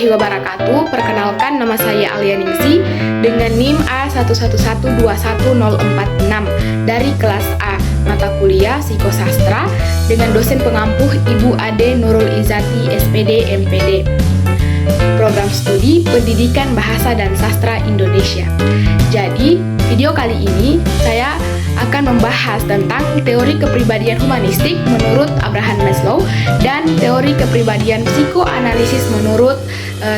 warahmatullahi wabarakatuh. Perkenalkan, nama saya Alia Ningsi dengan NIM A111210446 dari kelas A mata kuliah Psikosastra dengan dosen pengampuh Ibu Ade Nurul Izati SPD MPD. Program studi Pendidikan Bahasa dan Sastra Indonesia. Jadi, video kali ini saya akan membahas tentang teori kepribadian humanistik menurut Abraham Maslow dan teori kepribadian psikoanalisis menurut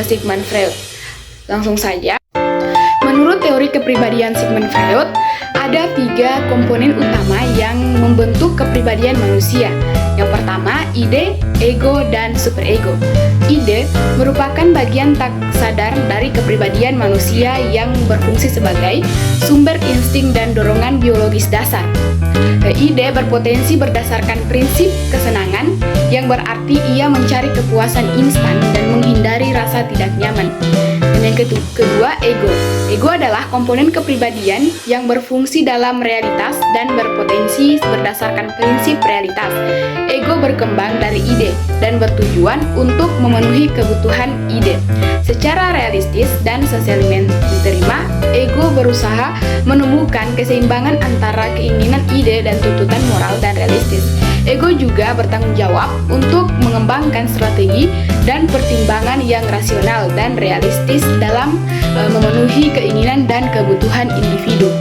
Sigmund Freud. Langsung saja. Menurut teori kepribadian Sigmund Freud, ada 3 komponen utama yang membentuk kepribadian manusia. Yang pertama, ide, ego, dan superego. Ide merupakan bagian tak sadar dari kepribadian manusia yang berfungsi sebagai sumber insting dan dorongan biologis dasar. Ide berpotensi berdasarkan prinsip kesenangan, yang berarti ia mencari kepuasan instan dan menghindari rasa tidak nyaman. Dan yang kedua, ego. Ego adalah komponen kepribadian yang berfungsi dalam realitas dan berpotensi berdasarkan prinsip realitas. Ego berkembang dari ide dan bertujuan untuk memenuhi kebutuhan ide. Secara realistis dan sosialmente diterima, ego berusaha menemukan keseimbangan antara keinginan ide dan tuntutan moral dan realistis. Ego juga bertanggung jawab untuk mengembangkan strategi dan pertimbangan yang rasional dan realistis dalam memenuhi keinginan dan kebutuhan individu.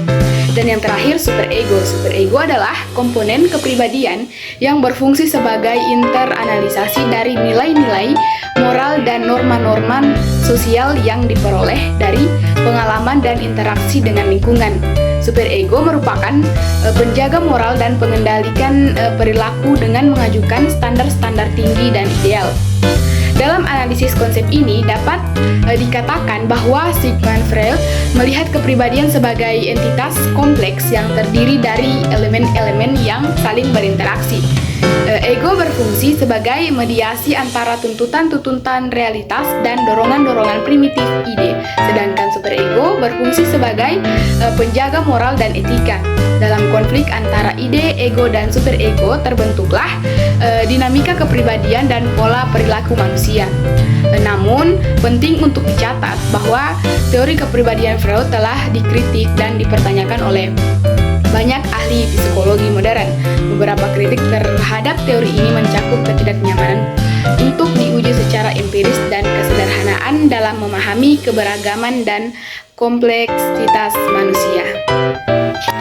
Dan yang terakhir, superego. Superego adalah komponen kepribadian yang berfungsi sebagai interanalisasi dari nilai-nilai moral dan norma-norma sosial yang diperoleh dari pengalaman dan interaksi dengan lingkungan. Superego merupakan penjaga moral dan pengendalikan perilaku dengan mengajukan standar-standar tinggi dan ideal. Dalam analisis konsep ini dapat dikatakan bahwa Sigmund Freud melihat kepribadian sebagai entitas kompleks yang terdiri dari elemen-elemen yang saling berinteraksi. Ego berfungsi sebagai mediasi antara tuntutan-tuntutan realitas dan dorongan-dorongan primitif ide, sedangkan superego berfungsi sebagai penjaga moral dan etika. Dalam konflik antara ide, ego, dan superego terbentuklah dinamika kepribadian dan pola perilaku manusia. Namun, penting untuk dicatat bahwa teori kepribadian Freud telah dikritik dan dipertanyakan oleh banyak ahli psikologi modern. Beberapa kritik terhadap teori ini mencakup ketidaknyamanan untuk diuji secara empiris dan kesederhanaan dalam memahami keberagaman dan kompleksitas manusia.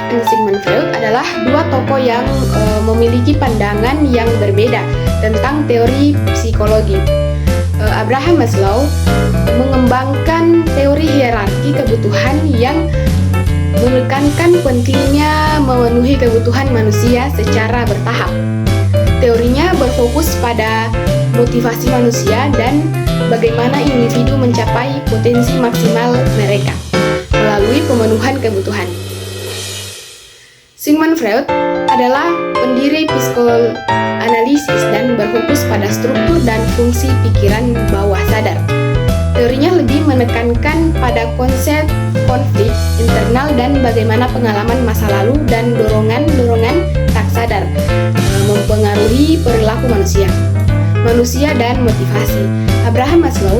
Sigmund Freud adalah 2 tokoh yang memiliki pandangan yang berbeda tentang teori psikologi. Abraham Maslow mengembangkan teori hierarki kebutuhan yang menekankan pentingnya memenuhi kebutuhan manusia secara bertahap. Teorinya berfokus pada motivasi manusia dan bagaimana individu mencapai potensi maksimal mereka melalui pemenuhan kebutuhan. Sigmund Freud adalah pendiri psikoanalisis dan berfokus pada struktur dan fungsi pikiran bawah sadar. Teorinya lebih menekankan pada konsep konflik internal dan bagaimana pengalaman masa lalu dan dorongan-dorongan tak sadar mempengaruhi perilaku manusia dan motivasi. Abraham Maslow.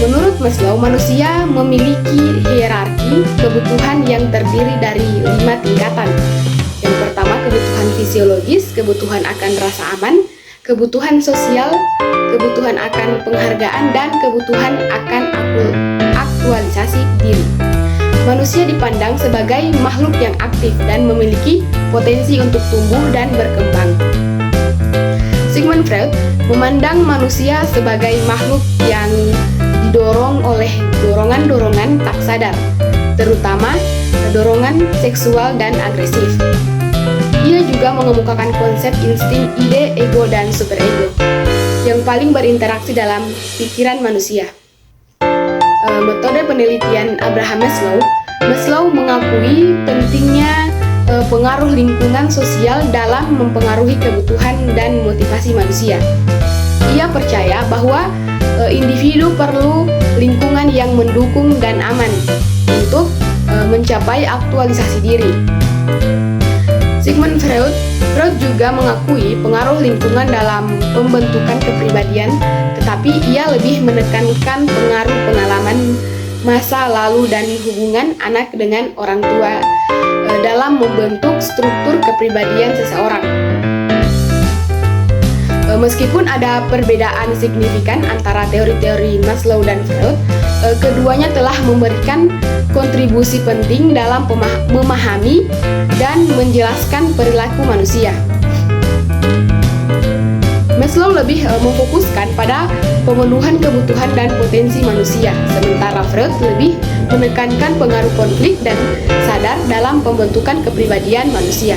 Menurut Maslow, manusia memiliki hierarki kebutuhan yang terdiri dari 5 tingkatan. Yang pertama, kebutuhan fisiologis, kebutuhan akan rasa aman, kebutuhan sosial, kebutuhan akan penghargaan, dan kebutuhan akan aktualisasi diri. Manusia dipandang sebagai makhluk yang aktif dan memiliki potensi untuk tumbuh dan berkembang. Sigmund Freud memandang manusia sebagai makhluk yang didorong oleh dorongan-dorongan tak sadar, terutama dorongan seksual dan agresif. Ia juga mengemukakan konsep insting, ide, ego, dan superego yang paling berinteraksi dalam pikiran manusia. Metode penelitian Abraham Maslow mengakui pentingnya pengaruh lingkungan sosial dalam mempengaruhi kebutuhan dan motivasi manusia. Ia percaya bahwa individu perlu lingkungan yang mendukung dan aman untuk mencapai aktualisasi diri. Sigmund Freud juga mengakui pengaruh lingkungan dalam pembentukan kepribadian, tapi ia lebih menekankan pengaruh pengalaman masa lalu dan hubungan anak dengan orang tua dalam membentuk struktur kepribadian seseorang. Meskipun ada perbedaan signifikan antara teori-teori Maslow dan Freud, keduanya telah memberikan kontribusi penting dalam memahami dan menjelaskan perilaku manusia. Maslow lebih memfokuskan pada pemenuhan kebutuhan dan potensi manusia, sementara Freud lebih menekankan pengaruh konflik dan sadar dalam pembentukan kepribadian manusia.